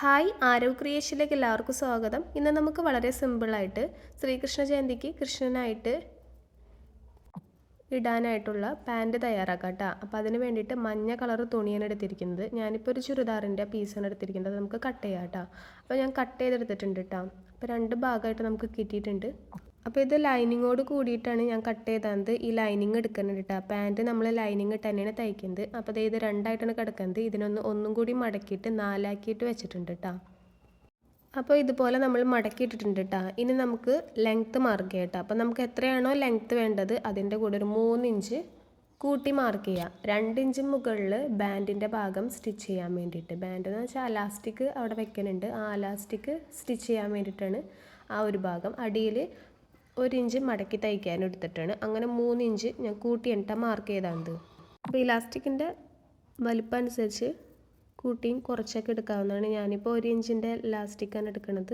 Hi Aarav ക്രിയേഷനിലേക്ക് എല്ലാവർക്കും സ്വാഗതം. ഇന്ന് നമുക്ക് വളരെ സിമ്പിളായിട്ട് ശ്രീകൃഷ്ണ ജയന്തിക്ക് കൃഷ്ണനായിട്ട് ഇടാനായിട്ടുള്ള പാൻറ് തയ്യാറാക്കാം കേട്ടോ. അപ്പോൾ അതിന് വേണ്ടിയിട്ട് മഞ്ഞ കളർ തുണിയാണ് എടുത്തിരിക്കുന്നത്. ഞാനിപ്പോൾ ഒരു ചുരിദാറിൻ്റെ പീസാണ് എടുത്തിരിക്കുന്നത്. അത് നമുക്ക് കട്ട് ചെയ്യാം കേട്ടോ. അപ്പോൾ ഞാൻ കട്ട് ചെയ്തെടുത്തിട്ടുണ്ട് കേട്ടോ. അപ്പോൾ രണ്ട് ഭാഗമായിട്ട് നമുക്ക് കിട്ടിയിട്ടുണ്ട്. അപ്പോൾ ഇത് ലൈനിങ്ങോട് കൂടിയിട്ടാണ് ഞാൻ കട്ട് ചെയ്തത്. ഈ ലൈനിങ് എടുക്കുന്നുണ്ട് കേട്ടോ. പാൻറ് നമ്മൾ ലൈനിങ് ഇട്ട് തന്നെയാണ് തയ്ക്കുന്നത്. അപ്പോൾ ഇത് രണ്ടായിട്ടാണ് കിടക്കുന്നത്. ഒന്നും കൂടി മടക്കിയിട്ട് നാലാക്കിയിട്ട് വെച്ചിട്ടുണ്ട് കേട്ടോ. അപ്പോൾ ഇതുപോലെ നമ്മൾ മടക്കിയിട്ടിട്ടുണ്ട് കേട്ടോ. ഇനി നമുക്ക് ലെങ്ത്ത് മാർക്ക് ചെയ്യാം കേട്ടോ. അപ്പോൾ നമുക്ക് എത്രയാണോ ലെങ്ത്ത് വേണ്ടത് അതിൻ്റെ കൂടെ ഒരു 3 ഇഞ്ച് കൂട്ടി മാർക്ക് ചെയ്യാം. 2 ഇഞ്ച് മുകളിൽ ബാൻഡിൻ്റെ ഭാഗം സ്റ്റിച്ച് ചെയ്യാൻ വേണ്ടിയിട്ട്. ബാൻഡ് എന്ന് വെച്ചാൽ അലാസ്റ്റിക് അവിടെ വെക്കുന്നുണ്ട്. ആ അലാസ്റ്റിക് സ്റ്റിച്ച് ചെയ്യാൻ വേണ്ടിയിട്ടാണ് ആ ഒരു ഭാഗം. അടിയിൽ 1 ഇഞ്ച് മടക്കി തയ്ക്കാൻ എടുത്തിട്ടാണ്. അങ്ങനെ 3 ഇഞ്ച് ഞാൻ കൂട്ടിയിട്ട് മാർക്ക് ചെയ്താണ്. അപ്പോൾ ഇലാസ്റ്റിക്കിൻ്റെ വലിപ്പം അനുസരിച്ച് കൂട്ടിയും കുറച്ചൊക്കെ എടുക്കാവുന്നതാണ്. ഞാനിപ്പോൾ 1 ഇഞ്ചിൻ്റെ ഇലാസ്റ്റിക്കാണ് എടുക്കുന്നത്.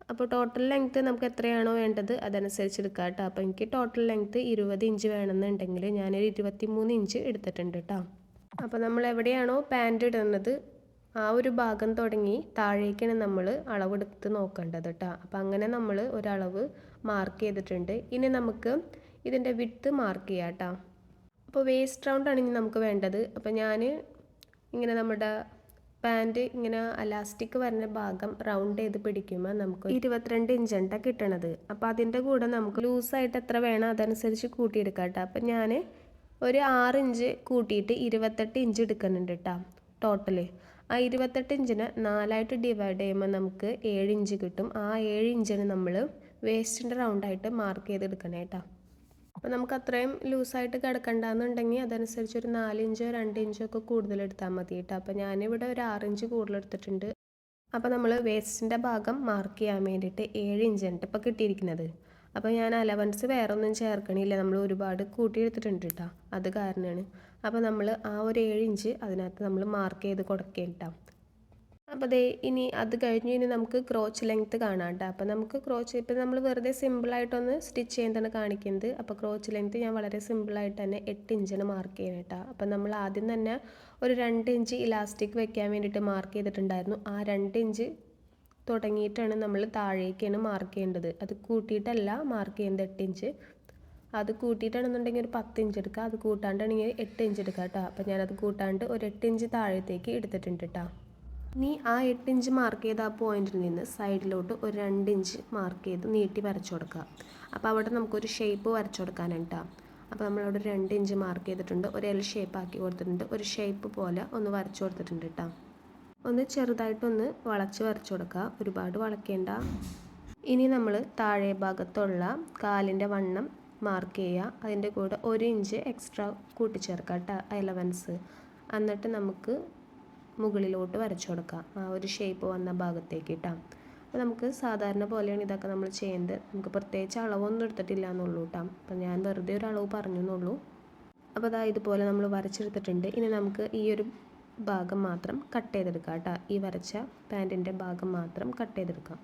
അപ്പോൾ ടോട്ടൽ ലെങ്ത്ത് നമുക്ക് എത്രയാണോ വേണ്ടത് അതനുസരിച്ച് എടുക്കാം കേട്ടോ. അപ്പോൾ എനിക്ക് ടോട്ടൽ ലെങ്ത്ത് 20 ഇഞ്ച് വേണമെന്നുണ്ടെങ്കിൽ ഞാനൊരു 23 ഇഞ്ച് എടുത്തിട്ടുണ്ട് കേട്ടോ. അപ്പോൾ നമ്മൾ എവിടെയാണോ പാൻറ് ഇടുന്നത് ആ ഒരു ഭാഗം തുടങ്ങി താഴേക്കാണ് നമ്മൾ അളവെടുത്ത് നോക്കേണ്ടത് കേട്ടോ. അപ്പോൾ അങ്ങനെ നമ്മൾ ഒരളവ് മാർക്ക് ചെയ്തിട്ടുണ്ട്. ഇനി നമുക്ക് ഇതിൻ്റെ വിഡ്ത്ത് മാർക്ക് ചെയ്യാം കേട്ടോ. അപ്പോൾ വേസ്റ്റ് റൗണ്ടാണ് ഇനി നമുക്ക് വേണ്ടത്. അപ്പോൾ ഞാൻ ഇങ്ങനെ നമ്മുടെ പാൻറ് ഇങ്ങനെ അലാസ്റ്റിക് വരുന്ന ഭാഗം റൗണ്ട് ചെയ്ത് പിടിക്കുമ്പോൾ നമുക്ക് 22 ഇഞ്ചാണ് കിട്ടണത്. അപ്പോൾ അതിൻ്റെ കൂടെ നമുക്ക് ലൂസായിട്ട് എത്ര വേണം അതനുസരിച്ച് കൂട്ടിയെടുക്കാം കേട്ടോ. അപ്പം ഞാൻ ഒരു 6 ഇഞ്ച് കൂട്ടിയിട്ട് 28 ഇഞ്ച് എടുക്കുന്നുണ്ട് കേട്ടോ ടോട്ടല്. ആ 28 ഇഞ്ചിനെ 4ആയിട്ട് ഡിവൈഡ് ചെയ്യുമ്പോൾ നമുക്ക് 7 ഇഞ്ച് കിട്ടും. ആ 7 ഇഞ്ചിന് നമ്മൾ വേസ്റ്റിൻ്റെ റൗണ്ടായിട്ട് മാർക്ക് ചെയ്തെടുക്കണം കേട്ടോ. അപ്പോൾ നമുക്ക് അത്രയും ലൂസായിട്ട് കിടക്കണ്ടെന്നുണ്ടെങ്കിൽ അതനുസരിച്ച് ഒരു 4 ഇഞ്ചോ 2 ഇഞ്ചോ ഒക്കെ കൂടുതൽ എടുത്താൽ മതി കേട്ടോ. അപ്പോൾ ഞാനിവിടെ ഒരു 6 ഇഞ്ച് കൂടുതൽ എടുത്തിട്ടുണ്ട്. അപ്പോൾ നമ്മൾ വേസ്റ്റിൻ്റെ ഭാഗം മാർക്ക് ചെയ്യാൻ വേണ്ടിയിട്ട് 7 ഇഞ്ചാണ് ഇപ്പോൾ കിട്ടിയിരിക്കുന്നത്. അപ്പോൾ ഞാൻ അലവൻസ് വേറെ ഒന്നും ചേർക്കണില്ല. നമ്മൾ ഒരുപാട് കൂട്ടിയെടുത്തിട്ടുണ്ട് കേട്ടോ. അത് കാരണമാണ്. അപ്പോൾ നമ്മൾ ആ ഒരു 7 ഇഞ്ച് അതിനകത്ത് നമ്മൾ മാർക്ക് ചെയ്ത് കൊടുക്കേണ്ട. അപ്പോൾ ഇനി അത് കഴിഞ്ഞ് ഇനി നമുക്ക് ക്രോച്ച് ലെങ്ത്ത് കാണാം കേട്ടോ. അപ്പോൾ നമുക്ക് ക്രോച്ച് ഇപ്പോൾ നമ്മൾ വെറുതെ സിമ്പിളായിട്ടൊന്ന് സ്റ്റിച്ച് ചെയ്യുന്നതാണ് കാണിക്കുന്നത്. അപ്പോൾ ക്രോച്ച് ലെങ്ത്ത് ഞാൻ വളരെ സിമ്പിളായിട്ട് തന്നെ 8 ഇഞ്ചിന് മാർക്ക് ചെയ്യണം കേട്ടോ. അപ്പോൾ നമ്മൾ ആദ്യം തന്നെ ഒരു 2 ഇഞ്ച് ഇലാസ്റ്റിക് വെക്കാൻ വേണ്ടിയിട്ട് മാർക്ക് ചെയ്തിട്ടുണ്ടായിരുന്നു. ആ 2 ഇഞ്ച് തുടങ്ങിയിട്ടാണ് നമ്മൾ താഴേക്കാണ് മാർക്ക് ചെയ്യേണ്ടത്. അത് കൂട്ടിയിട്ടല്ല മാർക്ക് ചെയ്യുന്നത് 8 ഇഞ്ച്. അത് കൂട്ടിയിട്ടാണെന്നുണ്ടെങ്കിൽ ഒരു 10 ഇഞ്ച് എടുക്കുക. അത് കൂട്ടാണ്ടാണെങ്കിൽ 8 ഇഞ്ച് എടുക്കുക കേട്ടോ. അപ്പോൾ ഞാനത് കൂട്ടാണ്ട് ഒരു 8 ഇഞ്ച് താഴത്തേക്ക് എടുത്തിട്ടുണ്ട് കേട്ടോ. ഇനി ആ 8 ഇഞ്ച് മാർക്ക് ചെയ്ത ആ പോയിന്റിൽ നിന്ന് സൈഡിലോട്ട് ഒരു 2 ഇഞ്ച് മാർക്ക് ചെയ്ത് നീട്ടി വരച്ചു കൊടുക്കുക. അപ്പോൾ അവിടെ നമുക്കൊരു ഷേപ്പ് വരച്ചു കൊടുക്കാനാണ് കേട്ടോ. അപ്പോൾ നമ്മളവിടെ 2 ഇഞ്ച് മാർക്ക് ചെയ്തിട്ടുണ്ട്. ഒരു എൽ ഷേപ്പ് ആക്കി കൊടുത്തിട്ടുണ്ട്. ഒരു ഷേപ്പ് പോലെ ഒന്ന് വരച്ചു കൊടുത്തിട്ടുണ്ട് കേട്ടോ. ഒന്ന് ചെറുതായിട്ടൊന്ന് വളച്ച് വരച്ചു കൊടുക്കുക. ഒരുപാട് വളയ്ക്കേണ്ട. ഇനി നമ്മൾ താഴെ ഭാഗത്തുള്ള കാലിൻ്റെ വണ്ണം മാർക്ക് ചെയ്യുക. അതിൻ്റെ കൂടെ 1 ഇഞ്ച് എക്സ്ട്രാ കൂട്ടിച്ചേർക്കുക കേട്ടോ അലവൻസ്. എന്നിട്ട് നമുക്ക് മുകളിലോട്ട് വരച്ചു കൊടുക്കാം ആ ഒരു ഷേപ്പ് വന്ന ഭാഗത്തേക്ക് കേട്ടോ. അപ്പോൾ നമുക്ക് സാധാരണ പോലെയാണ് ഇതൊക്കെ നമ്മൾ ചെയ്യുന്നത്. നമുക്ക് പ്രത്യേകിച്ച് അളവൊന്നും എടുത്തിട്ടില്ല എന്നുള്ളൂ കേട്ടോ. അപ്പോൾ ഞാൻ വെറുതെ ഒരു അളവ് പറഞ്ഞു എന്നുള്ളൂ. അപ്പോൾ ഇതുപോലെ നമ്മൾ വരച്ചെടുത്തിട്ടുണ്ട്. ഇനി നമുക്ക് ഈ ഒരു ഭാഗം മാത്രം കട്ട് ചെയ്തെടുക്കാം കേട്ടോ. ഈ വരച്ച പാൻറ്റിൻ്റെ ഭാഗം മാത്രം കട്ട് ചെയ്തെടുക്കാം.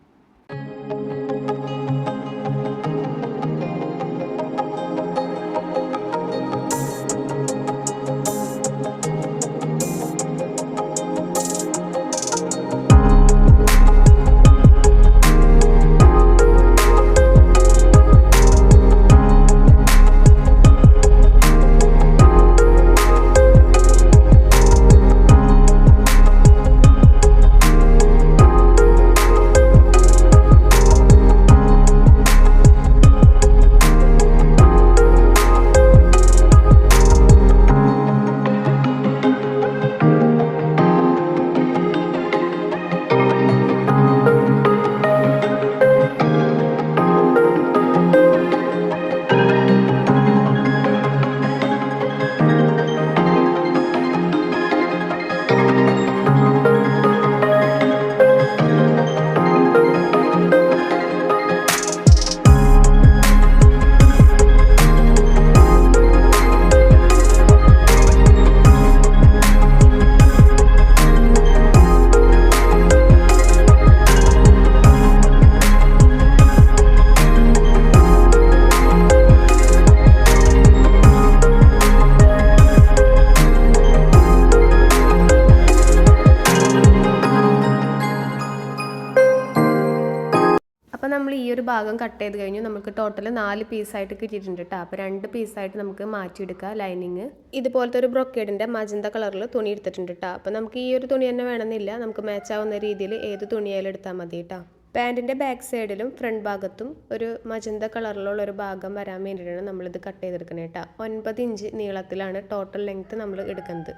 അപ്പോൾ നമ്മൾ ഈ ഒരു ഭാഗം കട്ട് ചെയ്ത് കഴിഞ്ഞു. നമുക്ക് ടോട്ടൽ 4 പീസായിട്ട് കിട്ടിയിട്ടുണ്ട് കേട്ടോ. അപ്പോൾ 2 പീസായിട്ട് നമുക്ക് മാറ്റിയെടുക്കുക ലൈനിങ്. ഇതുപോലത്തെ ഒരു ബ്രൊക്കേഡിൻ്റെ മജന്ത കളറിൽ തുണി എടുത്തിട്ടുണ്ട് കേട്ടോ. അപ്പോൾ നമുക്ക് ഈ ഒരു തുണി തന്നെ വേണമെന്നില്ല, നമുക്ക് മാച്ച് ആവുന്ന രീതിയിൽ ഏത് തുണിയായാലും എടുത്താൽ മതി കേട്ടോ. പാൻറ്റിൻ്റെ ബാക്ക് സൈഡിലും ഫ്രണ്ട് ഭാഗത്തും ഒരു മജന്ത കളറിലുള്ള ഒരു ഭാഗം വരാൻ വേണ്ടിയിട്ടാണ് നമ്മളിത് കട്ട് ചെയ്തെടുക്കുന്നത് കേട്ടോ. 9 ഇഞ്ച് നീളത്തിലാണ് ടോട്ടൽ ലെങ്ത്ത് നമ്മൾ എടുക്കുന്നത്.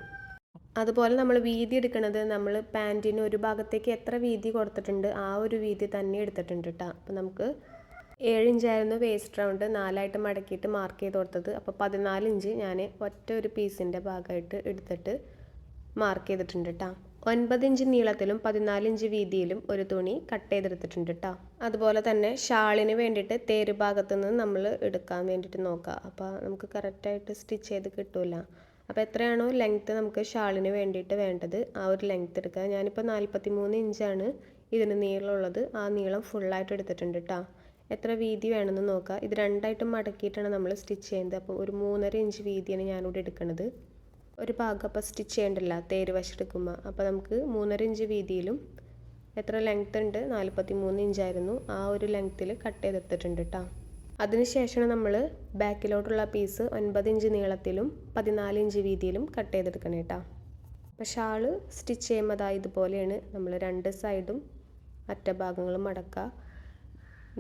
അതുപോലെ നമ്മൾ വീതി എടുക്കുന്നത് നമ്മൾ പാൻറ്റിന് ഒരു ഭാഗത്തേക്ക് എത്ര വീതി കൊടുത്തിട്ടുണ്ട് ആ ഒരു വീതി തന്നെ എടുത്തിട്ടുണ്ട് കേട്ടോ. അപ്പോൾ നമുക്ക് 7 ഇഞ്ചായിരുന്നു വേസ്റ്റ് റൗണ്ട്, 4ആയിട്ട് മടക്കിയിട്ട് മാർക്ക് ചെയ്ത് കൊടുത്തത്. അപ്പോൾ 14 ഇഞ്ച് ഞാൻ ഒറ്റ ഒരു പീസിൻ്റെ ഭാഗമായിട്ട് എടുത്തിട്ട് മാർക്ക് ചെയ്തിട്ടുണ്ട് കേട്ടോ. 9 ഇഞ്ച് നീളത്തിലും 14 ഇഞ്ച് വീതിയിലും ഒരു തുണി കട്ട് ചെയ്തെടുത്തിട്ടുണ്ട് കേട്ടോ. അതുപോലെ തന്നെ ഷാളിന് വേണ്ടിയിട്ട് തേര് ഭാഗത്തു നിന്ന് നമ്മൾ എടുക്കാൻ വേണ്ടിയിട്ട് നോക്കുക. അപ്പോൾ നമുക്ക് കറക്റ്റായിട്ട് സ്റ്റിച്ച് ചെയ്ത് കിട്ടില്ല. അപ്പോൾ എത്രയാണോ ലെങ്ത്ത് നമുക്ക് ഷാളിന് വേണ്ടിയിട്ട് വേണ്ടത് ആ ഒരു ലെങ്ത്ത് എടുക്കുക. ഞാനിപ്പോൾ 43 ഇഞ്ചാണ് ഇതിന് നീളമുള്ളത്. ആ നീളം ഫുള്ളായിട്ട് എടുത്തിട്ടുണ്ട് കേട്ടോ. എത്ര വീതി വേണമെന്ന് നോക്കുക. ഇത് 2ആയിട്ട് മടക്കിയിട്ടാണ് നമ്മൾ സ്റ്റിച്ച് ചെയ്യുന്നത്. അപ്പോൾ ഒരു 3.5 ഇഞ്ച് വീതിയാണ് ഞാനിവിടെ എടുക്കുന്നത്. ഒരു ഭാഗം അപ്പോൾ സ്റ്റിച്ച് ചെയ്യേണ്ടല്ല തേര് വശെടുക്കുമ്പോൾ. അപ്പോൾ നമുക്ക് 3.5 ഇഞ്ച് വീതിയിലും എത്ര ലെങ്ത്ത് ഉണ്ട് 43 ഇഞ്ചായിരുന്നു ആ ഒരു ലെങ്ത്തിൽ കട്ട് ചെയ്തെടുത്തിട്ടുണ്ട് കേട്ടോ. അതിനുശേഷം നമ്മൾ ബാക്കിലോട്ടുള്ള പീസ് 9 ഇഞ്ച് നീളത്തിലും 14 ഇഞ്ച് വീതിയിലും കട്ട് ചെയ്തെടുക്കണം കേട്ടോ. അപ്പോൾ ഷാള് സ്റ്റിച്ച് ചെയ്യുമ്പോൾ ഇതുപോലെയാണ് നമ്മൾ 2 സൈഡും അറ്റഭാഗങ്ങളും മടക്കുക.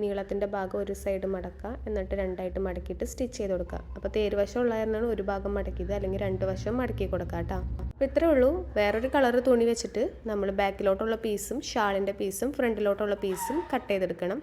നീളത്തിൻ്റെ ഭാഗം ഒരു സൈഡ് മടക്കുക, എന്നിട്ട് 2ആയിട്ട് മടക്കിയിട്ട് സ്റ്റിച്ച് ചെയ്ത് കൊടുക്കുക. അപ്പോൾ തേരുവശം ഉള്ളതായിരുന്നാണ് ഒരു ഭാഗം മടക്കിയത്, അല്ലെങ്കിൽ 2 വശം മടക്കി കൊടുക്കുക കേട്ടോ. അപ്പോൾ ഇത്രയേ ഉള്ളൂ. വേറൊരു കളർ തുണി വെച്ചിട്ട് നമ്മൾ ബാക്കിലോട്ടുള്ള പീസും ഷാളിൻ്റെ പീസും ഫ്രണ്ടിലോട്ടുള്ള പീസും കട്ട് ചെയ്തെടുക്കണം.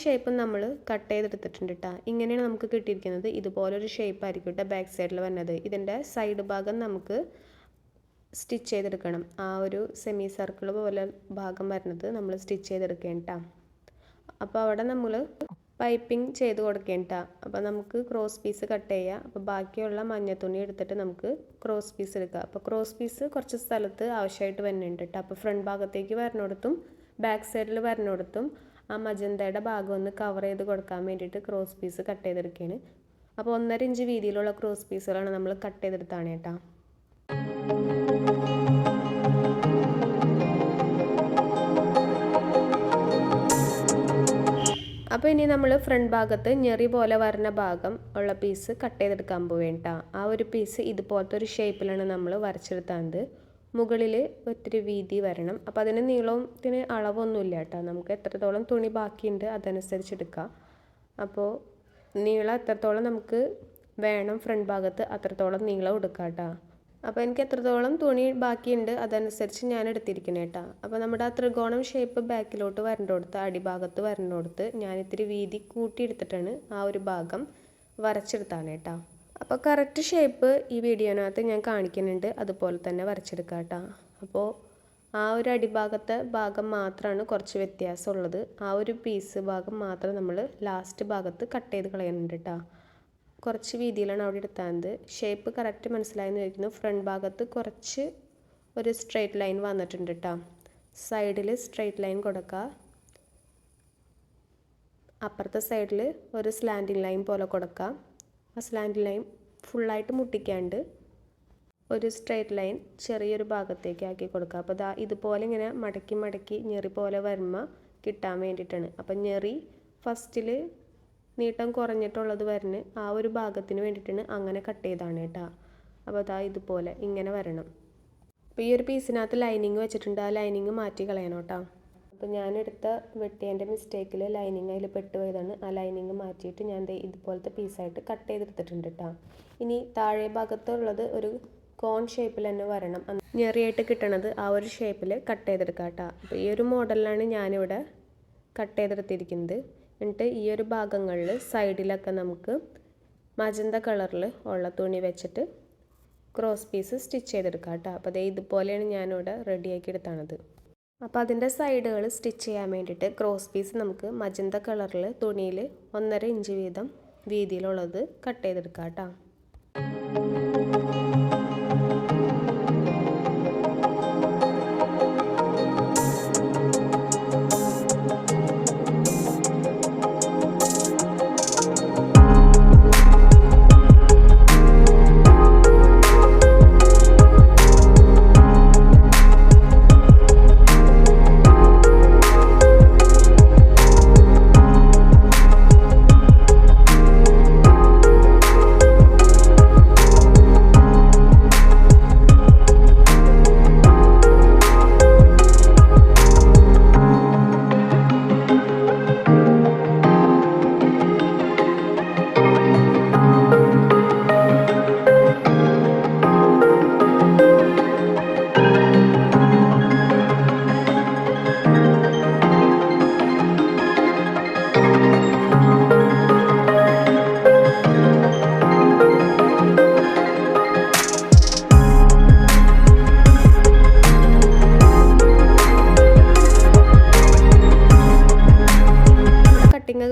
ഷേപ്പ് നമ്മൾ കട്ട് ചെയ്തെടുത്തിട്ടുണ്ട് കേട്ടോ. ഇങ്ങനെയാണ് നമുക്ക് കിട്ടിയിരിക്കുന്നത്. ഇതുപോലൊരു ഷേപ്പ് ആയിരിക്കും കേട്ടോ ബാക്ക് സൈഡിൽ വരുന്നത്. ഇതിൻ്റെ സൈഡ് ഭാഗം നമുക്ക് സ്റ്റിച്ച് ചെയ്തെടുക്കണം. ആ ഒരു സെമി സർക്കിൾ പോലെ ഭാഗം വരുന്നത് നമ്മൾ സ്റ്റിച്ച് ചെയ്തെടുക്കണം കേട്ടോ. അപ്പോൾ അവിടെ നമ്മൾ പൈപ്പിംഗ് ചെയ്ത് കൊടുക്കണം കേട്ടോ. അപ്പോൾ നമുക്ക് ക്രോസ് പീസ് കട്ട് ചെയ്യുക. അപ്പോൾ ബാക്കിയുള്ള മഞ്ഞ തുണി എടുത്തിട്ട് നമുക്ക് ക്രോസ് പീസ് എടുക്കുക. അപ്പോൾ ക്രോസ് പീസ് കുറച്ച് സ്ഥലത്ത് ആവശ്യമായിട്ട് വരുന്നുണ്ട് കേട്ടോ. അപ്പോൾ ഫ്രണ്ട് ഭാഗത്തേക്ക് വരുന്നിടത്തും ബാക്ക് സൈഡിൽ വരുന്നിടത്തും ആ മജന്തയുടെ ഭാഗം ഒന്ന് കവർ ചെയ്ത് കൊടുക്കാൻ വേണ്ടിയിട്ട് ക്രോസ് പീസ് കട്ട് ചെയ്തെടുക്കുകയാണ്. അപ്പോൾ 1.5 ഇഞ്ച് വീതിയിലുള്ള ക്രോസ് പീസുകളാണ് നമ്മൾ കട്ട് ചെയ്തെടുത്താണ് കേട്ടോ. അപ്പോൾ ഇനി നമ്മൾ ഫ്രണ്ട് ഭാഗത്ത് ഞെറി പോലെ വരുന്ന ഭാഗം ഉള്ള പീസ് കട്ട് ചെയ്തെടുക്കാൻ പോവേണ്ട. ആ ഒരു പീസ് ഇതുപോലത്തെ ഒരു ഷേപ്പിലാണ് നമ്മൾ വരച്ചെടുത്തത്. മുകളിൽ ഒത്തിരി വീതി വരണം. അപ്പോൾ അതിന് നീളത്തിന് അളവൊന്നുമില്ല കേട്ടോ. നമുക്ക് എത്രത്തോളം തുണി ബാക്കിയുണ്ട് അതനുസരിച്ച് എടുക്കാം. അപ്പോൾ നീളം എത്രത്തോളം നമുക്ക് വേണം ഫ്രണ്ട് ഭാഗത്ത് അത്രത്തോളം നീളം എടുക്കാം കേട്ടോ. അപ്പോൾ എനിക്ക് എത്രത്തോളം തുണി ബാക്കിയുണ്ട് അതനുസരിച്ച് ഞാൻ എടുത്തിരിക്കുന്നത് കേട്ടോ. അപ്പോൾ നമ്മുടെ ആ ത്രികോണം ഷേപ്പ് ബാക്കിലോട്ട് വരണ്ടോടുത്ത് അടിഭാഗത്ത് വരണ്ടോടുത്ത് ഞാൻ ഇത്തിരി വീതി കൂട്ടിയെടുത്തിട്ടാണ് ആ ഒരു ഭാഗം വരച്ചെടുത്താണ് കേട്ടോ. അപ്പോൾ കറക്റ്റ് ഷേപ്പ് ഈ വീഡിയോനകത്ത് ഞാൻ കാണിക്കുന്നുണ്ട്, അതുപോലെ തന്നെ വരച്ചെടുക്കുക കേട്ടോ. അപ്പോൾ ആ ഒരു അടിഭാഗത്തെ ഭാഗം മാത്രമാണ് കുറച്ച് വ്യത്യാസമുള്ളത്. ആ ഒരു പീസ് ഭാഗം മാത്രം നമ്മൾ ലാസ്റ്റ് ഭാഗത്ത് കട്ട് ചെയ്ത് കളയുന്നുണ്ട് കേട്ടോ. കുറച്ച് വീതിയിലാണ് അവിടെ എടുത്താൽ. ഷേപ്പ് കറക്റ്റ് മനസ്സിലായെന്ന് ചോദിക്കുന്നു. ഫ്രണ്ട് ഭാഗത്ത് കുറച്ച് ഒരു സ്ട്രെയിറ്റ് ലൈൻ വന്നിട്ടുണ്ട് കേട്ടോ. സൈഡിൽ സ്ട്രെയിറ്റ് ലൈൻ കൊടുക്കുക. അപ്പുറത്തെ സൈഡിൽ ഒരു സ്ലാൻഡിങ് ലൈൻ പോലെ കൊടുക്കുക. ആ സ്ലാൻഡിങ് ലൈൻ ഫുള്ളായിട്ട് മുട്ടിക്കാണ്ട് ഒരു സ്ട്രെയിറ്റ് ലൈൻ ചെറിയൊരു ഭാഗത്തേക്ക് ആക്കി കൊടുക്കുക. അപ്പോൾ ഇതുപോലെ ഇങ്ങനെ മടക്കി മടക്കി ഞെറി പോലെ വരുമ്പോൾ കിട്ടാൻ വേണ്ടിയിട്ടാണ്. അപ്പം ഞെറി ഫസ്റ്റിൽ നീട്ടം കുറഞ്ഞിട്ടുള്ളത് വരുന്ന ആ ഒരു ഭാഗത്തിന് വേണ്ടിയിട്ടാണ് അങ്ങനെ കട്ട് ചെയ്താണ് കേട്ടോ. അപ്പോൾ ഇതുപോലെ ഇങ്ങനെ വരണം. അപ്പോൾ ഈ ഒരു പീസിനകത്ത് ലൈനിങ് വെച്ചിട്ടുണ്ട്, ആ ലൈനിങ് മാറ്റി കളയണം കേട്ടോ. അപ്പോൾ ഞാനെടുത്ത വെട്ടിയതിൻ്റെ മിസ്റ്റേക്കിൽ ലൈനിങ് അതിൽ പെട്ടുപോയതാണ്. ആ ലൈനിങ് മാറ്റിയിട്ട് ഞാൻ ഇതുപോലത്തെ പീസായിട്ട് കട്ട് ചെയ്തെടുത്തിട്ടുണ്ട് കേട്ടോ. ഇനി താഴെ ഭാഗത്തുള്ളത് ഒരു കോൺ ഷേപ്പിൽ തന്നെ വരണം. ഞെറിയായിട്ട് കിട്ടണത് ആ ഒരു ഷേപ്പിൽ കട്ട് ചെയ്തെടുക്കാം കേട്ടോ. അപ്പോൾ ഈ ഒരു മോഡലിലാണ് ഞാനിവിടെ കട്ട് ചെയ്തെടുത്തിരിക്കുന്നത്. എന്നിട്ട് ഈ ഒരു ഭാഗങ്ങളിൽ സൈഡിലൊക്കെ നമുക്ക് മജന്ത കളറിൽ ഉള്ള തുണി വെച്ചിട്ട് ക്രോസ് പീസ് സ്റ്റിച്ച് ചെയ്തെടുക്കാം കേട്ടോ. അപ്പോൾ ഇതുപോലെയാണ് ഞാനിവിടെ റെഡിയാക്കി എടുത്താണത്. അപ്പോൾ അതിൻ്റെ സൈഡുകൾ സ്റ്റിച്ച് ചെയ്യാൻ വേണ്ടിയിട്ട് ക്രോസ് പീസ് നമുക്ക് മജന്ത കളറിൽ തുണിയിൽ 1.5 ഇഞ്ച് വീതം വീതിയിലുള്ളത് കട്ട് ചെയ്തെടുക്കാം കേട്ടോ.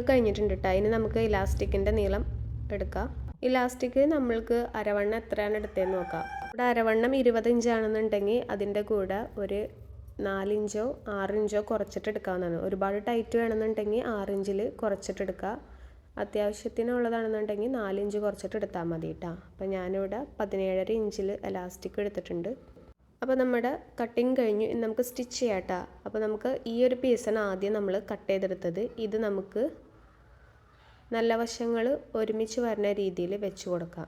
കഴിഞ്ഞിട്ടുണ്ട് കേട്ടോ. ഇനി നമുക്ക് ഇലാസ്റ്റിക്കിൻ്റെ നീളം എടുക്കാം. ഇലാസ്റ്റിക് നമ്മൾക്ക് അരവണ്ണം എത്രയാണ് എടുത്തതെന്ന് നോക്കാം. ഇവിടെ അരവണ്ണം 20 ഇഞ്ചാണെന്നുണ്ടെങ്കിൽ അതിൻ്റെ കൂടെ ഒരു 4 ഇഞ്ചോ 6 ഇഞ്ചോ കുറച്ചിട്ട് എടുക്കാവുന്നതാണ്. ഒരുപാട് ടൈറ്റ് വേണമെന്നുണ്ടെങ്കിൽ 6 ഇഞ്ചിൽ കുറച്ചിട്ട് എടുക്കുക. അത്യാവശ്യത്തിനുള്ളതാണെന്നുണ്ടെങ്കിൽ 4 ഇഞ്ച് കുറച്ചിട്ട് എടുത്താൽ മതി കേട്ടോ. അപ്പോൾ ഞാനിവിടെ 17.5 ഇഞ്ചിൽ ഇലാസ്റ്റിക് എടുത്തിട്ടുണ്ട്. അപ്പോൾ നമ്മുടെ കട്ടിങ് കഴിഞ്ഞു. ഇനി നമുക്ക് സ്റ്റിച്ച് ചെയ്യാം കേട്ടോ. അപ്പോൾ നമുക്ക് ഈ ഒരു പീസാണ് ആദ്യം നമ്മൾ കട്ട് ചെയ്തെടുത്തത്. ഇത് നമുക്ക് നല്ല വശങ്ങൾ ഒരുമിച്ച് വരുന്ന രീതിയിൽ വെച്ച് കൊടുക്കാം.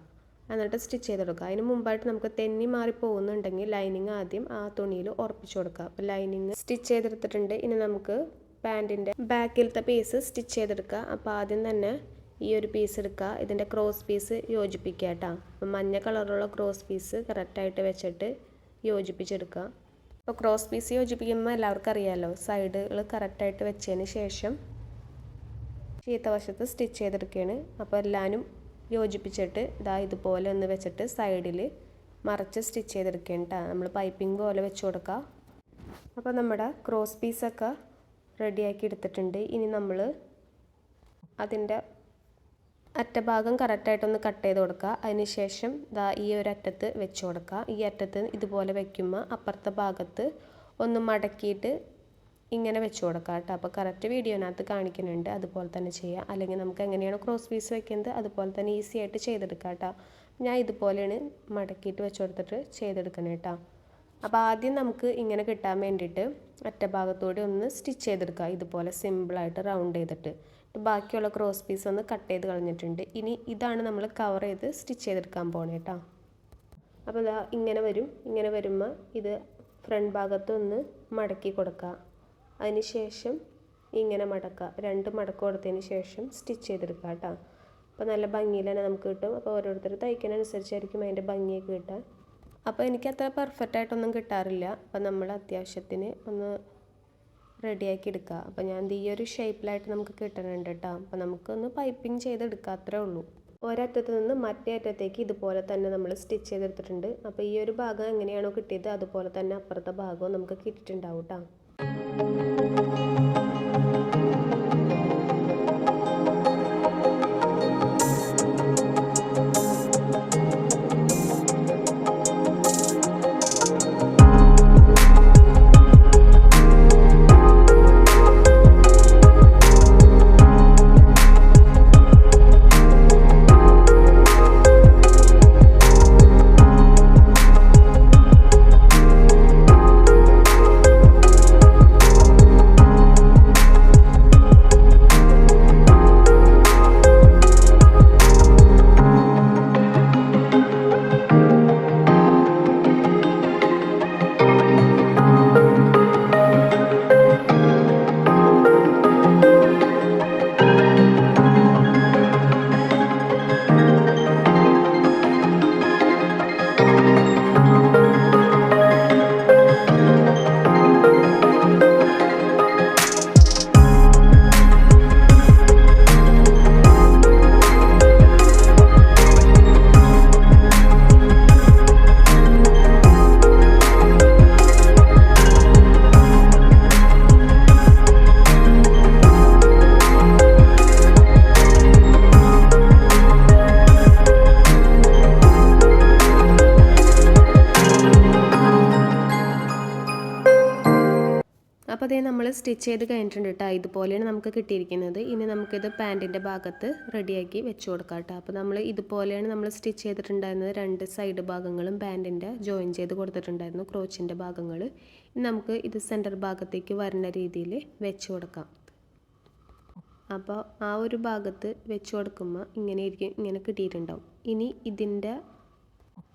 എന്നിട്ട് സ്റ്റിച്ച് ചെയ്തെടുക്കുക. അതിന് മുമ്പായിട്ട് നമുക്ക് തെന്നി മാറി പോകുന്നുണ്ടെങ്കിൽ ലൈനിങ് ആദ്യം ആ തുണിയിൽ ഉറപ്പിച്ച് കൊടുക്കുക. അപ്പോൾ ലൈനിങ് സ്റ്റിച്ച് ചെയ്തെടുത്തിട്ടുണ്ട്. ഇനി നമുക്ക് പാൻറ്റിൻ്റെ ബാക്കിലത്തെ പീസ് സ്റ്റിച്ച് ചെയ്തെടുക്കുക. അപ്പോൾ ആദ്യം തന്നെ ഈ ഒരു പീസ് എടുക്കുക. ഇതിൻ്റെ ക്രോസ് പീസ് യോജിപ്പിക്കുക കേട്ടോ. അപ്പോൾ മഞ്ഞ കളറുള്ള ക്രോസ് പീസ് കറക്റ്റായിട്ട് വെച്ചിട്ട് യോജിപ്പിച്ചെടുക്കുക. അപ്പോൾ ക്രോസ് പീസ് യോജിപ്പിക്കുമ്പോൾ എല്ലാവർക്കും അറിയാമല്ലോ, സൈഡുകൾ കറക്റ്റായിട്ട് വെച്ചതിന് ശേഷം ചീത്ത വശത്ത് സ്റ്റിച്ച് ചെയ്തെടുക്കുകയാണ്. അപ്പോൾ എല്ലാവരും യോജിപ്പിച്ചിട്ട് ഇതുപോലെ ഒന്ന് വെച്ചിട്ട് സൈഡിൽ മറച്ച് സ്റ്റിച്ച് ചെയ്തെടുക്കുകയാണ് കേട്ടോ. നമ്മൾ പൈപ്പിംഗ് പോലെ വെച്ച് കൊടുക്കുക. അപ്പോൾ നമ്മുടെ ക്രോസ് പീസൊക്കെ റെഡിയാക്കി എടുത്തിട്ടുണ്ട്. ഇനി നമ്മൾ അതിൻ്റെ അറ്റഭാഗം കറക്റ്റായിട്ടൊന്ന് കട്ട് ചെയ്ത് കൊടുക്കുക. അതിന് ശേഷം ഈ ഒരു അറ്റത്ത് വെച്ച് കൊടുക്കുക. ഈ അറ്റത്ത് ഇതുപോലെ വയ്ക്കുമ്പോൾ അപ്പുറത്തെ ഭാഗത്ത് ഒന്ന് മടക്കിയിട്ട് ഇങ്ങനെ വെച്ച് കൊടുക്കുക കേട്ടോ. അപ്പോൾ കറക്റ്റ് വീഡിയോനകത്ത് കാണിക്കുന്നുണ്ട്, അതുപോലെ തന്നെ ചെയ്യുക. അല്ലെങ്കിൽ നമുക്ക് എങ്ങനെയാണ് ക്രോസ് പീസ് വെക്കുന്നത് അതുപോലെ തന്നെ ഈസി ആയിട്ട് ചെയ്തെടുക്കാം കേട്ടോ. ഞാൻ ഇതുപോലെയാണ് മടക്കിയിട്ട് വെച്ച് കൊടുത്തിട്ട് ചെയ്തെടുക്കണം കേട്ടോ. അപ്പോൾ ആദ്യം നമുക്ക് ഇങ്ങനെ കിട്ടാൻ വേണ്ടിയിട്ട് അറ്റഭാഗത്തോടെ ഒന്ന് സ്റ്റിച്ച് ചെയ്തെടുക്കുക. ഇതുപോലെ സിമ്പിളായിട്ട് റൗണ്ട് ചെയ്തിട്ട് ബാക്കിയുള്ള ക്രോസ് പീസ് ഒന്ന് കട്ട് ചെയ്ത് കളഞ്ഞിട്ടുണ്ട്. ഇനി ഇതാണ് നമ്മൾ കവർ ചെയ്ത് സ്റ്റിച്ച് ചെയ്തെടുക്കാൻ പോകണം കേട്ടോ. അപ്പോൾ ഇങ്ങനെ വരും. ഇങ്ങനെ വരുമ്പോൾ ഇത് ഫ്രണ്ട് ഭാഗത്തൊന്ന് മടക്കി കൊടുക്കുക. അതിന് ശേഷം ഇങ്ങനെ മടക്കുക. 2 മടക്ക് കൊടുത്തതിന് ശേഷം സ്റ്റിച്ച് ചെയ്തെടുക്കുക കേട്ടോ. അപ്പോൾ നല്ല ഭംഗിയിൽ തന്നെ നമുക്ക് കിട്ടും. അപ്പോൾ ഓരോരുത്തർ തയ്ക്കുന്നതനുസരിച്ചായിരിക്കും അതിൻ്റെ ഭംഗിയൊക്കെ കിട്ടുക. അപ്പോൾ എനിക്കത്ര പെർഫെക്റ്റായിട്ടൊന്നും കിട്ടാറില്ല. അപ്പോൾ നമ്മൾ അത്യാവശ്യത്തിന് ഒന്ന് റെഡിയാക്കി എടുക്കുക. അപ്പോൾ ഞാൻ ഈ ഒരു ഷേപ്പിലായിട്ട് നമുക്ക് കിട്ടണുണ്ട് കേട്ടോ. അപ്പോൾ നമുക്കൊന്ന് പൈപ്പിംഗ് ചെയ്തെടുക്കുക, അത്രേ ഉള്ളൂ. ഒരറ്റത്ത് നിന്ന് മറ്റേ അറ്റത്തേക്ക് ഇതുപോലെ തന്നെ നമ്മൾ സ്റ്റിച്ച് ചെയ്തെടുത്തിട്ടുണ്ട്. അപ്പോൾ ഈ ഒരു ഭാഗം എങ്ങനെയാണോ കിട്ടിയത് അതുപോലെ തന്നെ അപ്പുറത്തെ ഭാഗവും നമുക്ക് കിട്ടിയിട്ടുണ്ടാവും കേട്ടോ. അപ്പോൾ അതേ നമ്മൾ സ്റ്റിച്ച് ചെയ്ത് കഴിഞ്ഞിട്ടുണ്ട് കേട്ടോ. ഇതുപോലെയാണ് നമുക്ക് കിട്ടിയിരിക്കുന്നത്. ഇനി നമുക്കിത് പാൻറ്റിൻ്റെ ഭാഗത്ത് റെഡിയാക്കി വെച്ച് കൊടുക്കാം കേട്ടോ. അപ്പോൾ നമ്മൾ ഇതുപോലെയാണ് നമ്മൾ സ്റ്റിച്ച് ചെയ്തിട്ടുണ്ടായിരുന്നത്. രണ്ട് സൈഡ് ഭാഗങ്ങളും പാൻറ്റിൻ്റെ ജോയിൻ ചെയ്ത് കൊടുത്തിട്ടുണ്ടായിരുന്നു, ക്രോച്ചിൻ്റെ ഭാഗങ്ങൾ. ഇനി നമുക്ക് ഇത് സെൻറ്റർ ഭാഗത്തേക്ക് വരുന്ന രീതിയിൽ വെച്ച് കൊടുക്കാം. അപ്പോൾ ആ ഒരു ഭാഗത്ത് വെച്ച് കൊടുക്കുമ്പോൾ ഇങ്ങനെ കിട്ടിയിട്ടുണ്ടാവും. ഇനി ഇതിൻ്റെ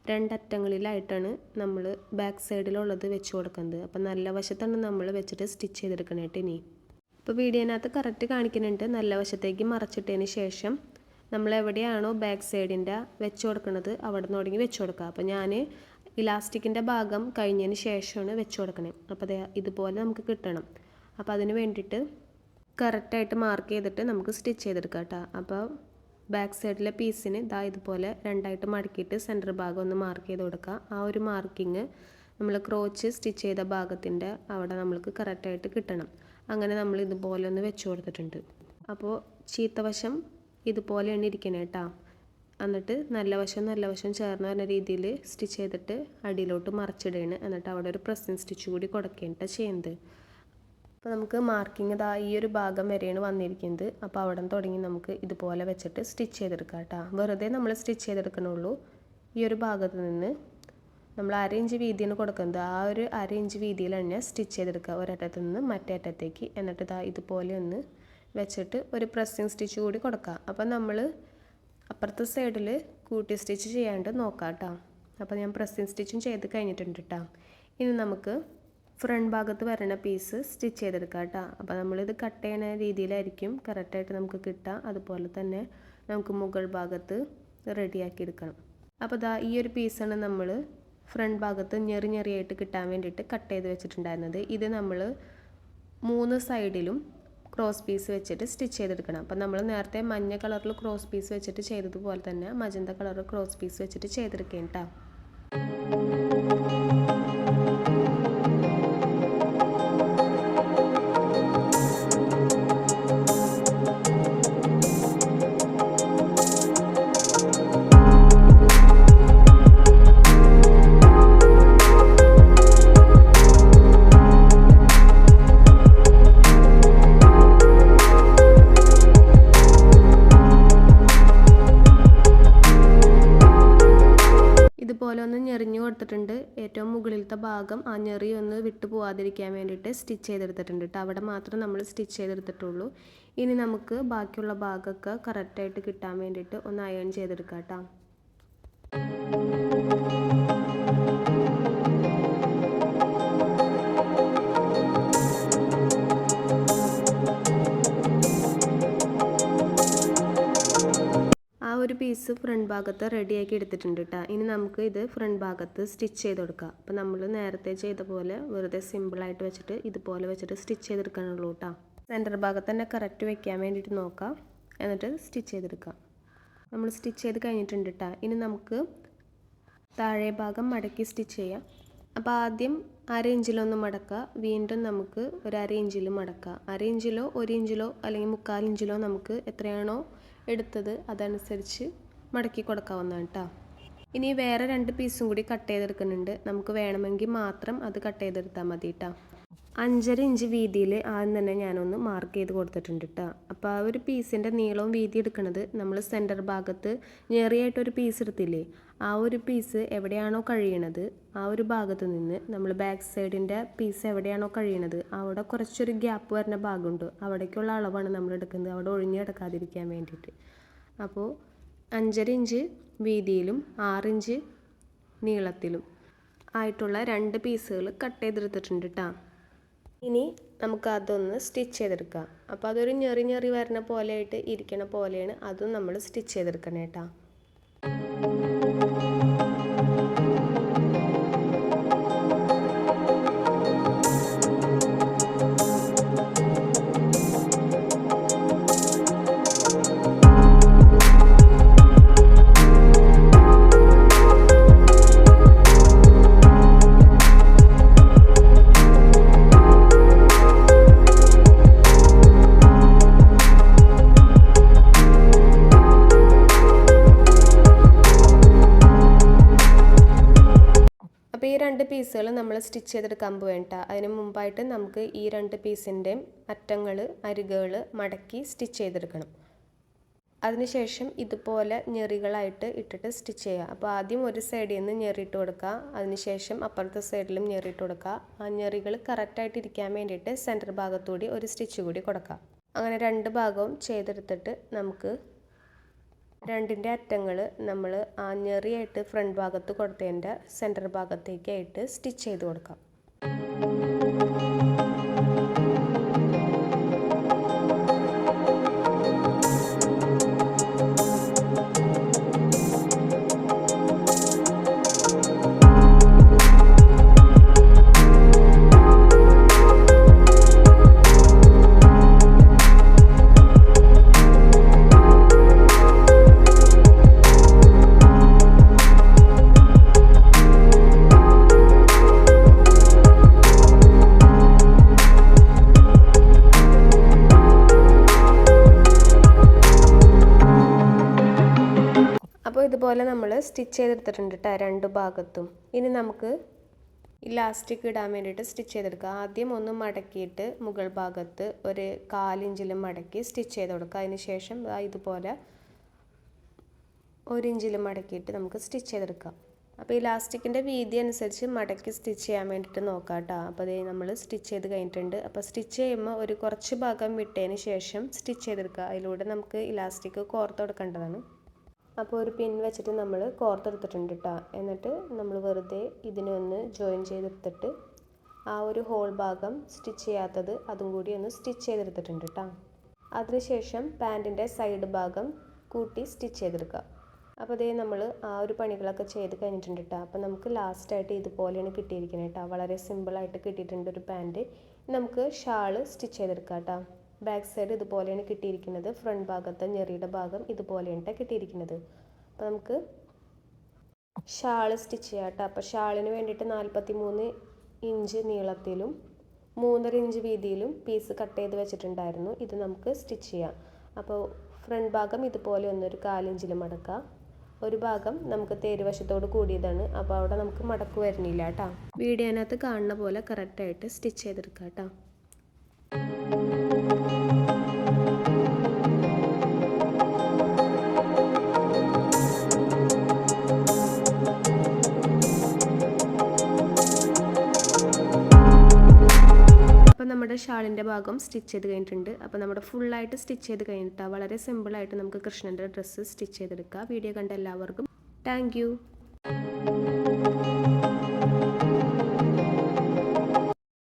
രണ്ടറ്റങ്ങളിലായിട്ടാണ് നമ്മൾ ബാക്ക് സൈഡിലുള്ളത് വെച്ച് കൊടുക്കുന്നത്. അപ്പം നല്ല വശത്താണ് നമ്മൾ വെച്ചിട്ട് സ്റ്റിച്ച് ചെയ്തെടുക്കണം കേട്ടോ. ഇനി ഇപ്പോൾ വീഡിയോനകത്ത് കറക്റ്റ് കാണിക്കുന്നുണ്ട്. നല്ല വശത്തേക്ക് മറച്ചിട്ടതിന് ശേഷം നമ്മൾ എവിടെയാണോ ബാക്ക് സൈഡിൻ്റെ വെച്ച് കൊടുക്കുന്നത് അവിടെ നിന്ന് തുടങ്ങി വെച്ച് കൊടുക്കുക. അപ്പോൾ ഞാൻ ഇലാസ്റ്റിക്കിൻ്റെ ഭാഗം കഴിഞ്ഞതിന് ശേഷമാണ് വെച്ച് കൊടുക്കണേ. അപ്പോൾ ഇതുപോലെ നമുക്ക് കിട്ടണം. അപ്പോൾ അതിന് വേണ്ടിയിട്ട് കറക്റ്റായിട്ട് മാർക്ക് ചെയ്തിട്ട് നമുക്ക് സ്റ്റിച്ച് ചെയ്തെടുക്കാം കേട്ടോ. അപ്പോൾ ബാക്ക് സൈഡിലെ പീസിന് ഇതുപോലെ രണ്ടായിട്ട് മടക്കിയിട്ട് സെൻറ്റർ ഭാഗം ഒന്ന് മാർക്ക് ചെയ്ത് കൊടുക്കുക. ആ ഒരു മാർക്കിങ് നമ്മൾ ക്രോച്ച് സ്റ്റിച്ച് ചെയ്ത ഭാഗത്തിൻ്റെ അവിടെ നമ്മൾക്ക് കറക്റ്റായിട്ട് കിട്ടണം. അങ്ങനെ നമ്മൾ ഇതുപോലെ ഒന്ന് വെച്ച് കൊടുത്തിട്ടുണ്ട്. അപ്പോൾ ചീത്തവശം ഇതുപോലെയാണ് ഇരിക്കണേ കേട്ടോ. എന്നിട്ട് നല്ല വശം ചേർന്ന് വരുന്ന രീതിയിൽ സ്റ്റിച്ച് ചെയ്തിട്ട് അടിയിലോട്ട് മറിച്ചിടുകയാണ്. എന്നിട്ട് അവിടെ ഒരു പ്രസ്സിങ് സ്റ്റിച്ച് കൂടി കൊടുക്കേണ്ട ചെയ്യുന്നത്. അപ്പോൾ നമുക്ക് മാർക്കിങ് ഈ ഒരു ഭാഗം വരെയാണ് വന്നിരിക്കുന്നത്. അപ്പോൾ അവിടെ നിന്ന് തുടങ്ങി നമുക്ക് ഇതുപോലെ വെച്ചിട്ട് സ്റ്റിച്ച് ചെയ്തെടുക്കാം കേട്ടോ. വെറുതെ നമ്മൾ സ്റ്റിച്ച് ചെയ്തെടുക്കണുള്ളൂ. ഈ ഒരു ഭാഗത്ത് നിന്ന് നമ്മൾ 1/2 ഇഞ്ച് വീതിയാണ് കൊടുക്കുന്നത്. ആ ഒരു 1/2 ഇഞ്ച് വീതിയിൽ തന്നെ സ്റ്റിച്ച് ചെയ്തെടുക്കുക, ഒരറ്റത്ത് നിന്ന് മറ്റേ അറ്റത്തേക്ക്. എന്നിട്ട് ഇതുപോലെ ഒന്ന് വെച്ചിട്ട് ഒരു പ്രസ്സിങ് സ്റ്റിച്ച് കൂടി കൊടുക്കുക. അപ്പോൾ നമ്മൾ അപ്പുറത്തെ സൈഡിൽ കൂട്ടി സ്റ്റിച്ച് ചെയ്യാണ്ട് നോക്കാം കേട്ടോ. അപ്പോൾ ഞാൻ പ്രസ്സിങ് സ്റ്റിച്ചും ചെയ്ത് കഴിഞ്ഞിട്ടുണ്ട് കേട്ടോ. ഇനി നമുക്ക് ഫ്രണ്ട് ഭാഗത്ത് വരുന്ന പീസ് സ്റ്റിച്ച് ചെയ്തെടുക്കാം കേട്ടോ. അപ്പോൾ നമ്മളിത് കട്ട് ചെയ്യുന്ന രീതിയിലായിരിക്കും കറക്റ്റായിട്ട് നമുക്ക് കിട്ടുക. അതുപോലെ തന്നെ നമുക്ക് മുകൾ ഭാഗത്ത് റെഡിയാക്കി എടുക്കണം. അപ്പോൾ ഈ ഒരു പീസാണ് നമ്മൾ ഫ്രണ്ട് ഭാഗത്ത് ഞെറിയായിട്ട് കിട്ടാൻ വേണ്ടിയിട്ട് കട്ട് ചെയ്ത് വെച്ചിട്ടുണ്ടായിരുന്നത്. ഇത് നമ്മൾ 3 സൈഡിലും ക്രോസ് പീസ് വെച്ചിട്ട് സ്റ്റിച്ച് ചെയ്തെടുക്കണം. അപ്പോൾ നമ്മൾ നേരത്തെ മഞ്ഞ കളറിൽ ക്രോസ് പീസ് വെച്ചിട്ട് ചെയ്തതുപോലെ തന്നെ മജന്ത കളർ ക്രോസ് പീസ് വെച്ചിട്ട് ചെയ്തെടുക്കാം കേട്ടോ. ഇതുപോലെ ഒന്ന് ഞെറിഞ്ഞു കൊടുത്തിട്ടുണ്ട്. ഏറ്റവും മുകളിലത്തെ ഭാഗം ആ ഞെറി ഒന്ന് വിട്ടു പോവാതിരിക്കാൻ വേണ്ടിയിട്ട് സ്റ്റിച്ച് ചെയ്തെടുത്തിട്ടുണ്ട് കേട്ടോ. അവിടെ മാത്രം നമ്മൾ സ്റ്റിച്ച് ചെയ്തെടുത്തിട്ടുള്ളൂ. ഇനി നമുക്ക് ബാക്കിയുള്ള ഭാഗമൊക്കെ കറക്റ്റായിട്ട് കിട്ടാൻ വേണ്ടിയിട്ട് ഒന്ന് അയൺ ചെയ്തെടുക്കാം കേട്ടോ. ഒരു പീസ് ഫ്രണ്ട് ഭാഗത്ത് റെഡിയാക്കി എടുത്തിട്ടുണ്ട് കേട്ടോ. ഇനി നമുക്ക് ഇത് ഫ്രണ്ട് ഭാഗത്ത് സ്റ്റിച്ച് ചെയ്ത് കൊടുക്കാം. അപ്പോൾ നമ്മൾ നേരത്തെ ചെയ്ത പോലെ വെറുതെ സിമ്പിളായിട്ട് വെച്ചിട്ട് ഇതുപോലെ വെച്ചിട്ട് സ്റ്റിച്ച് ചെയ്തെടുക്കാനുള്ളൂ കേട്ടോ. സെൻറ്റർ ഭാഗത്ത് തന്നെ കറക്റ്റ് വെക്കാൻ വേണ്ടിയിട്ട് നോക്കാം. എന്നിട്ട് സ്റ്റിച്ച് ചെയ്തെടുക്കാം. നമ്മൾ സ്റ്റിച്ച് ചെയ്ത് കഴിഞ്ഞിട്ടുണ്ട് കേട്ടോ. ഇനി നമുക്ക് താഴെ ഭാഗം മടക്കി സ്റ്റിച്ച് ചെയ്യാം. അപ്പോൾ ആദ്യം 1/2 ഇഞ്ചിലൊന്ന് മടക്കുക, വീണ്ടും നമുക്ക് ഒരു 1/2 ഇഞ്ചിൽ മടക്കുക. 1/2 ഇഞ്ചിലോ 1 ഇഞ്ചിലോ അല്ലെങ്കിൽ 1/4 ഇഞ്ചിലോ നമുക്ക് എത്രയാണോ എടുത്തത് അതനുസരിച്ച് മടക്കി കൊടുക്കാവുന്നതാണ് കേട്ടോ. ഇനി വേറെ 2 പീസും കൂടി കട്ട് ചെയ്തെടുക്കുന്നുണ്ട്. നമുക്ക് വേണമെങ്കിൽ മാത്രം അത് കട്ട് ചെയ്തെടുത്താൽ മതി കേട്ടോ. 5.5 ഇഞ്ച് വീതിയിൽ ആദ്യം തന്നെ ഞാനൊന്ന് മാർക്ക് ചെയ്ത് കൊടുത്തിട്ടുണ്ട് കേട്ടോ. അപ്പോൾ ആ ഒരു പീസിൻ്റെ നീളവും വീതി എടുക്കുന്നത് നമ്മൾ സെൻറ്റർ ഭാഗത്ത് ഞെറിയായിട്ടൊരു പീസ് എടുത്തില്ലേ, ആ ഒരു പീസ് എവിടെയാണോ കഴിയണത് ആ ഒരു ഭാഗത്ത് നിന്ന് നമ്മൾ ബാക്ക് സൈഡിൻ്റെ പീസ് എവിടെയാണോ കഴിയണത് അവിടെ കുറച്ചൊരു ഗ്യാപ്പ് വരുന്ന ഭാഗമുണ്ട്, അവിടേക്കുള്ള അളവാണ് നമ്മൾ എടുക്കുന്നത്, അവിടെ ഒഴിഞ്ഞ് കിടക്കാതിരിക്കാൻ വേണ്ടിയിട്ട്. അപ്പോൾ 5.5 ഇഞ്ച് വീതിയിലും 6 ഇഞ്ച് നീളത്തിലും ആയിട്ടുള്ള 2 പീസുകൾ കട്ട് ചെയ്തെടുത്തിട്ടുണ്ട് കേട്ടോ. ഇനി നമുക്ക് അതൊന്ന് സ്റ്റിച്ച് ചെയ്തെടുക്കാം. അപ്പോൾ അതൊരു ഞെറി വരുന്ന പോലെയായിട്ട് ഇരിക്കണ പോലെയാണ് അതും നമ്മൾ സ്റ്റിച്ച് ചെയ്തെടുക്കണം കേട്ടോ. അപ്പോൾ ഈ 2 പീസുകൾ നമ്മൾ സ്റ്റിച്ച് ചെയ്തെടുക്കാൻ പോവേണ്ട. അതിന് മുമ്പായിട്ട് നമുക്ക് ഈ 2 പീസിൻ്റെയും അറ്റങ്ങൾ അരികുകൾ മടക്കി സ്റ്റിച്ച് ചെയ്തെടുക്കണം. അതിനുശേഷം ഇതുപോലെ ഞെറികളായിട്ട് ഇട്ടിട്ട് സ്റ്റിച്ച് ചെയ്യുക. അപ്പോൾ ആദ്യം ഒരു സൈഡിൽ നിന്ന് ഞെറിയിട്ട് കൊടുക്കുക, അതിനുശേഷം അപ്പുറത്തെ സൈഡിലും ഞെറിയിട്ട് കൊടുക്കുക. ആ ഞെറികൾ കറക്റ്റായിട്ട് ഇരിക്കാൻ വേണ്ടിയിട്ട് സെൻറ്റർ ഭാഗത്തുകൂടി ഒരു സ്റ്റിച്ച് കൂടി കൊടുക്കുക. അങ്ങനെ 2 ഭാഗവും ചെയ്തെടുത്തിട്ട് നമുക്ക് 2ൻ്റെ അറ്റങ്ങൾ നമ്മൾ ആ ഞെറിയായിട്ട് ഫ്രണ്ട് ഭാഗത്ത് കൊടുത്തതിൻ്റെ സെൻറ്റർ ഭാഗത്തേക്കായിട്ട് സ്റ്റിച്ച് ചെയ്ത് കൊടുക്കാം. അപ്പോൾ ഇതുപോലെ നമ്മൾ സ്റ്റിച്ച് ചെയ്തെടുത്തിട്ടുണ്ട് കേട്ടോ 2 ഭാഗത്തും. ഇനി നമുക്ക് ഇലാസ്റ്റിക് ഇടാൻ വേണ്ടിയിട്ട് സ്റ്റിച്ച് ചെയ്തെടുക്കുക. ആദ്യം ഒന്ന് മടക്കിയിട്ട് മുകൾ ഭാഗത്ത് ഒരു 1/4 ഇഞ്ചിലും മടക്കി സ്റ്റിച്ച് ചെയ്ത് കൊടുക്കുക. അതിന് ശേഷം ഇതുപോലെ 1 ഇഞ്ചിലും മടക്കിയിട്ട് നമുക്ക് സ്റ്റിച്ച് ചെയ്തെടുക്കാം. അപ്പോൾ ഇലാസ്റ്റിക്കിൻ്റെ വീതി അനുസരിച്ച് മടക്കി സ്റ്റിച്ച് ചെയ്യാൻ വേണ്ടിയിട്ട് നോക്കാം കേട്ടോ. അപ്പോൾ അതേ നമ്മൾ സ്റ്റിച്ച് ചെയ്ത് കഴിഞ്ഞിട്ടുണ്ട്. അപ്പോൾ സ്റ്റിച്ച് ചെയ്യുമ്പോൾ ഒരു കുറച്ച് ഭാഗം വിട്ടതിന് ശേഷം സ്റ്റിച്ച് ചെയ്തെടുക്കുക. അതിലൂടെ നമുക്ക് ഇലാസ്റ്റിക് കോർത്ത് കൊടുക്കേണ്ടതാണ്. അപ്പോൾ ഒരു പിൻ വെച്ചിട്ട് നമ്മൾ കോർത്തെടുത്തിട്ടുണ്ട് കേട്ടോ. എന്നിട്ട് നമ്മൾ വെറുതെ ഇതിനൊന്ന് ജോയിൻ ചെയ്തെടുത്തിട്ട് ആ ഒരു ഹോൾ ഭാഗം സ്റ്റിച്ച് ചെയ്യാത്തത് അതും കൂടി ഒന്ന് സ്റ്റിച്ച് ചെയ്തെടുത്തിട്ടുണ്ട് കേട്ടോ. അതിനുശേഷം പാൻറ്റിൻ്റെ സൈഡ് ഭാഗം കൂട്ടി സ്റ്റിച്ച് ചെയ്തെടുക്കുക. അപ്പോൾ അതേ നമ്മൾ ആ ഒരു പണികളൊക്കെ ചെയ്ത് കഴിഞ്ഞിട്ടുണ്ട് കേട്ടോ. അപ്പോൾ നമുക്ക് ലാസ്റ്റായിട്ട് ഇതുപോലെയാണ് കിട്ടിയിരിക്കുന്നത് കേട്ടോ. വളരെ സിമ്പിളായിട്ട് കിട്ടിയിട്ടുണ്ട് ഒരു പാൻറ്റ്. നമുക്ക് ഷാള് സ്റ്റിച്ച് ചെയ്തെടുക്കാം കേട്ടോ. ബാക്ക് സൈഡ് ഇതുപോലെയാണ് കിട്ടിയിരിക്കുന്നത്, ഫ്രണ്ട് ഭാഗത്തെ ഞെറിയുടെ ഭാഗം ഇതുപോലെയാണ് കിട്ടിയിരിക്കുന്നത്. അപ്പോൾ നമുക്ക് ഷാള് സ്റ്റിച്ച് ചെയ്യാം കേട്ടോ. അപ്പോൾ ഷാളിന് വേണ്ടിയിട്ട് 43 ഇഞ്ച് നീളത്തിലും 3.5 ഇഞ്ച് വീതിയിലും പീസ് കട്ട് ചെയ്ത് വെച്ചിട്ടുണ്ടായിരുന്നു. ഇത് നമുക്ക് സ്റ്റിച്ച് ചെയ്യാം. അപ്പോൾ ഫ്രണ്ട് ഭാഗം ഇതുപോലെ ഒന്നൊരു 1/4 ഇഞ്ചിൽ മടക്കുക. ഒരു ഭാഗം നമുക്ക് തേരുവശത്തോട് കൂടിയതാണ്, അപ്പോൾ അവിടെ നമുക്ക് മടക്ക് വരുന്നില്ല കേട്ടോ. വീഡിയോനകത്ത് കാണുന്ന പോലെ കറക്റ്റായിട്ട് സ്റ്റിച്ച് ചെയ്തെടുക്കാം കേട്ടോ. അപ്പോൾ നമ്മുടെ ഷാളിൻ്റെ ഭാഗം സ്റ്റിച്ച് ചെയ്ത് കഴിഞ്ഞിട്ടുണ്ട്. അപ്പോൾ നമ്മുടെ ഫുള്ളായിട്ട് സ്റ്റിച്ച് ചെയ്ത് കഴിഞ്ഞിട്ട് വളരെ സിമ്പിളായിട്ട് നമുക്ക് കൃഷ്ണൻ്റെ ഡ്രസ്സ് സ്റ്റിച്ച് ചെയ്തെടുക്കാം. വീഡിയോ കണ്ട എല്ലാവർക്കും താങ്ക് യു.